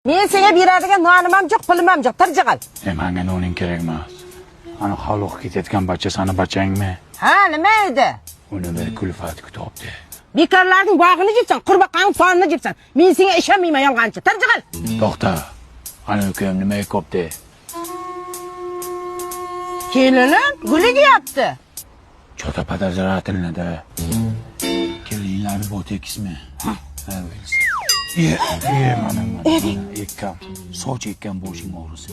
Men senga beradigan nonim ham yo'q, pulim ham yo'q. Tirjig'il. Menga noning kerak emas. Ana xaloq ketayotgan bacha sani bachangmi? Ha, nima edi? Uni bir kulfat kutibdi. Bekorlarning bog'ini jibsan, qurbaqaning sonini jibsan. Men senga ishonmayman, yolg'onchi. Tirjig'il. To'xta. Ana ukam nima qopti? Kelinim guliga yapti. Chota подозрательно-da. Kelinlar botekismi? Ha, bilsin. Mana. Ekkam. Soch ekkan boshing og'risi.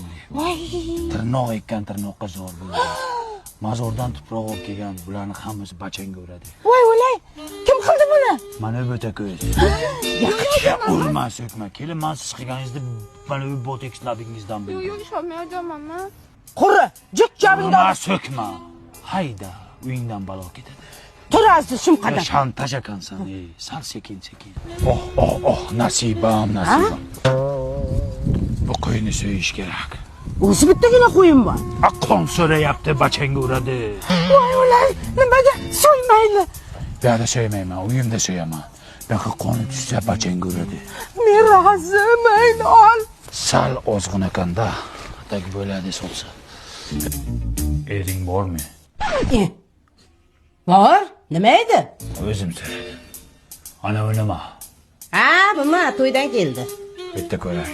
Tirnoq ekkan tirnoqqa zo'r bo'ladi. Mazordan tuproq olib kelgan bularni hammasi bachanga uradi. Voy, o'lay. Kim qildi buni? Mana bo'ta ko'z. Urma, so'kma. Kelin men siz qilganingizda mana bu botekis labingizdan bildim. Yo'q, ishonmayapman, mama. Qurri, juk jabingda. Urma, so'kma. Hayda, uyingdan balo ketadi. Turasiz shum qadar. Shantaj ekansan, sal sekin. Oh, nasibam. Bu qo'yni so'yish kerak. O'zi bittagina qo'yim bor. Aqlon so'rayapti, bachanga uradi. Voy, o'lay. Nimaga so'ymaydi? Bu yerda so'ymayman, uyimda so'yaman. Bunaqa qoni tushsa bachanga uradi. Men roziman, ol. Sal ozg'in ekanda, tak bo'ladi so'lsa. Ering bormi? Bor? Nima edi? O'zim so'radim. Ana bu nima? Ha, buma to'ydan keldi. Bitta ko'ray.